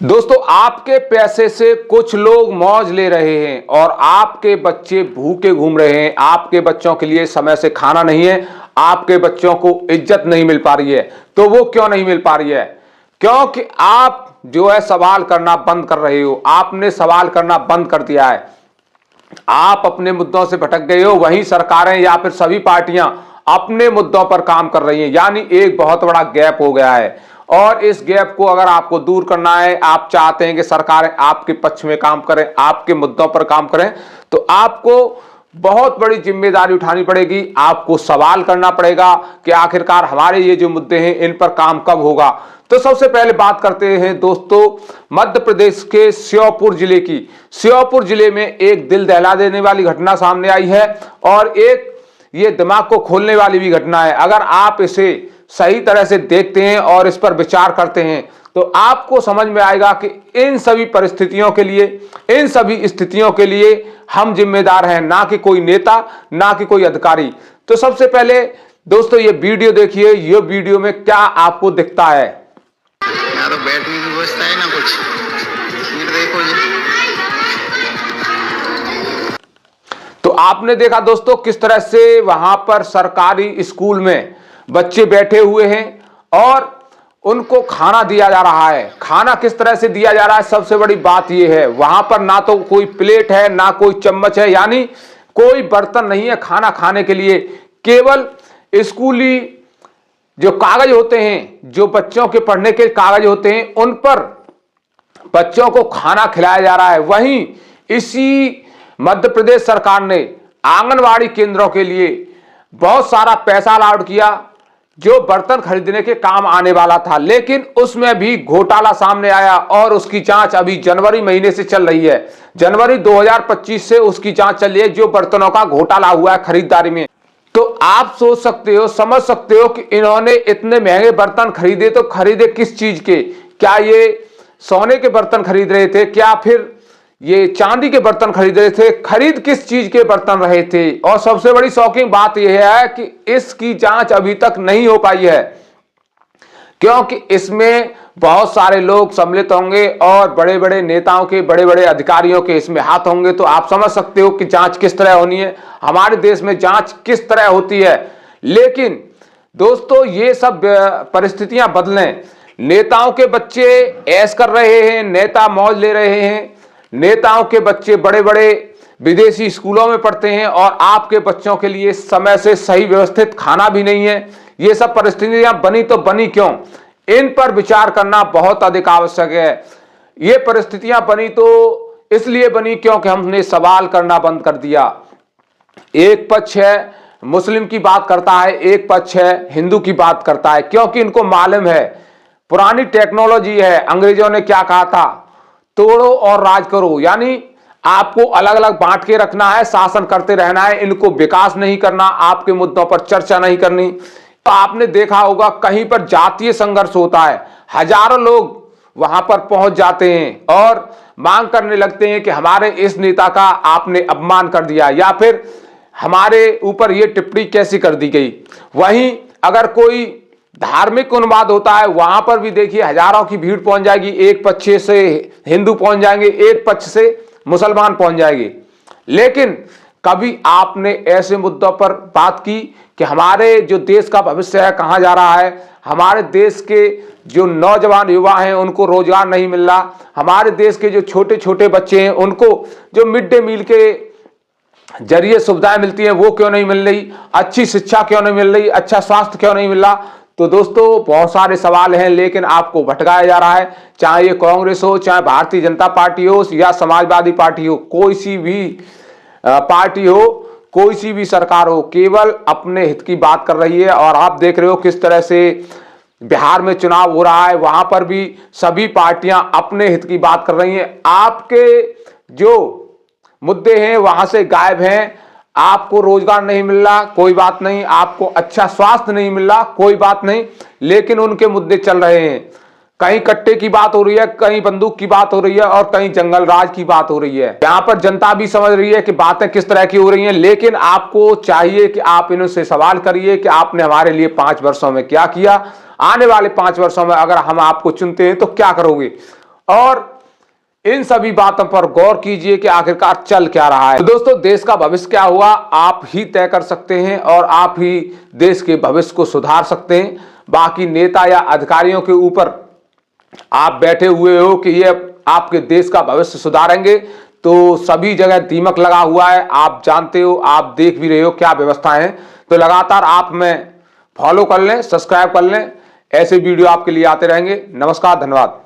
दोस्तों, आपके पैसे से कुछ लोग मौज ले रहे हैं और आपके बच्चे भूखे घूम रहे हैं। आपके बच्चों के लिए समय से खाना नहीं है, आपके बच्चों को इज्जत नहीं मिल पा रही है। तो वो क्यों नहीं मिल पा रही है? क्योंकि आप जो है सवाल करना बंद कर रहे हो। आपने सवाल करना बंद कर दिया है। आप अपने मुद्दों से भटक गए हो, वहीं सरकारें या फिर सभी पार्टियां अपने मुद्दों पर काम कर रही हैं। यानी एक बहुत बड़ा गैप हो गया है और इस गैप को अगर आपको दूर करना है, आप चाहते हैं कि सरकारें आपके पक्ष में काम करें, आपके मुद्दों पर काम करें, तो आपको बहुत बड़ी जिम्मेदारी उठानी पड़ेगी। आपको सवाल करना पड़ेगा कि आखिरकार हमारे ये जो मुद्दे हैं इन पर काम कब होगा। तो सबसे पहले बात करते हैं दोस्तों मध्य प्रदेश के श्योपुर जिले की। श्योपुर जिले में एक दिल दहला देने वाली घटना सामने आई है और एक ये दिमाग को खोलने वाली भी घटना है। अगर आप इसे सही तरह से देखते हैं और इस पर विचार करते हैं तो आपको समझ में आएगा कि इन सभी परिस्थितियों के लिए, इन सभी स्थितियों के लिए हम जिम्मेदार हैं, ना कि कोई नेता, ना कि कोई अधिकारी। तो सबसे पहले दोस्तों ये वीडियो देखिए। ये वीडियो में क्या आपको दिखता है? यहाँ तो बैठने की व्यवस्था है ना कुछ, फिर देखो जी। तो आपने देखा दोस्तों किस तरह से वहां पर सरकारी स्कूल में बच्चे बैठे हुए हैं और उनको खाना दिया जा रहा है। खाना किस तरह से दिया जा रहा है, सबसे बड़ी बात यह है वहां पर ना तो कोई प्लेट है, ना कोई चम्मच है, यानी कोई बर्तन नहीं है खाना खाने के लिए। केवल स्कूली जो कागज होते हैं, जो बच्चों के पढ़ने के कागज होते हैं, उन पर बच्चों को खाना खिलाया जा रहा है। वहीं इसी मध्य प्रदेश सरकार ने आंगनवाड़ी केंद्रों के लिए बहुत सारा पैसा अलाउड किया जो बर्तन खरीदने के काम आने वाला था, लेकिन उसमें भी घोटाला सामने आया और उसकी जांच अभी जनवरी महीने से चल रही है। जनवरी 2025 से उसकी जांच चल रही है जो बर्तनों का घोटाला हुआ है खरीदारी में। तो आप सोच सकते हो, समझ सकते हो कि इन्होंने इतने महंगे बर्तन खरीदे तो खरीदे किस चीज के? क्या ये सोने के बर्तन खरीद रहे थे, क्या फिर ये चांदी के बर्तन खरीद रहे थे? खरीद किस चीज के बर्तन रहे थे? और सबसे बड़ी शॉकिंग बात यह है कि इसकी जांच अभी तक नहीं हो पाई है क्योंकि इसमें बहुत सारे लोग सम्मिलित होंगे और बड़े बड़े नेताओं के, बड़े बड़े अधिकारियों के इसमें हाथ होंगे। तो आप समझ सकते हो कि जांच किस तरह होनी है, हमारे देश में जांच किस तरह होती है। लेकिन दोस्तों ये सब परिस्थितियां बदलें। नेताओं के बच्चे ऐश कर रहे हैं, नेता मौज ले रहे हैं, नेताओं के बच्चे बड़े बड़े विदेशी स्कूलों में पढ़ते हैं और आपके बच्चों के लिए समय से सही व्यवस्थित खाना भी नहीं है। ये सब परिस्थितियां बनी तो बनी क्यों, इन पर विचार करना बहुत अधिक आवश्यक है। ये परिस्थितियां बनी तो इसलिए बनी क्योंकि हमने सवाल करना बंद कर दिया। एक पक्ष है मुस्लिम की बात करता है, एक पक्ष है हिंदू की बात करता है, क्योंकि इनको मालूम है पुरानी टेक्नोलॉजी है। अंग्रेजों ने क्या कहा था, तोड़ो और राज करो, यानी आपको अलग अलग बांट के रखना है, शासन करते रहना है, इनको विकास नहीं करना, आपके मुद्दों पर चर्चा नहीं करनी। तो आपने देखा होगा कहीं पर जातीय संघर्ष होता है, हजारों लोग वहां पर पहुंच जाते हैं और मांग करने लगते हैं कि हमारे इस नेता का आपने अपमान कर दिया या फिर हमारे ऊपर ये टिप्पणी कैसी कर दी गई। वहीं अगर कोई धार्मिक उन्माद होता है वहां पर भी देखिए हजारों की भीड़ पहुंच जाएगी। एक पक्ष से हिंदू पहुंच जाएंगे, एक पक्ष से मुसलमान पहुंच जाएंगे। लेकिन कभी आपने ऐसे मुद्दों पर बात की कि हमारे जो देश का भविष्य है कहां जा रहा है, हमारे देश के जो नौजवान युवा हैं उनको रोजगार नहीं मिल रहा, हमारे देश के जो छोटे छोटे बच्चे हैं उनको जो मिड डे मील के जरिए सुविधाएं मिलती हैं वो क्यों नहीं मिल रही, अच्छी शिक्षा क्यों नहीं मिल रही, अच्छा स्वास्थ्य क्यों नहीं मिल रहा। तो दोस्तों बहुत सारे सवाल हैं, लेकिन आपको भटकाया जा रहा है। चाहे ये कांग्रेस हो, चाहे भारतीय जनता पार्टी हो या समाजवादी पार्टी हो, कोई सी भी पार्टी हो, कोई सी भी सरकार हो, केवल अपने हित की बात कर रही है। और आप देख रहे हो किस तरह से बिहार में चुनाव हो रहा है, वहां पर भी सभी पार्टियां अपने हित की बात कर रही हैं। आपके जो मुद्दे हैं वहां से गायब हैं। आपको रोजगार नहीं मिल रहा, कोई बात नहीं, आपको अच्छा स्वास्थ्य नहीं मिल रहा, कोई बात नहीं, लेकिन उनके मुद्दे चल रहे हैं। कहीं कट्टे की बात हो रही है, कहीं बंदूक की बात हो रही है और कहीं जंगल राज की बात हो रही है। यहाँ पर जनता भी समझ रही है कि बातें किस तरह की हो रही हैं, लेकिन आपको चाहिए कि आप इनसे सवाल करिए कि आपने हमारे लिए 5 वर्षों में क्या किया, आने वाले 5 वर्षों में अगर हम आपको चुनते हैं तो क्या करोगे। और इन सभी बातों पर गौर कीजिए कि आखिरकार चल क्या रहा है। तो दोस्तों, देश का भविष्य क्या हुआ आप ही तय कर सकते हैं और आप ही देश के भविष्य को सुधार सकते हैं। बाकी नेता या अधिकारियों के ऊपर आप बैठे हुए हो कि ये आपके देश का भविष्य सुधारेंगे, तो सभी जगह दीमक लगा हुआ है। आप जानते हो, आप देख भी रहे हो क्या व्यवस्थाएं हैं। तो लगातार आप में फॉलो कर लें, सब्सक्राइब कर लें, ऐसे वीडियो आपके लिए आते रहेंगे। नमस्कार, धन्यवाद।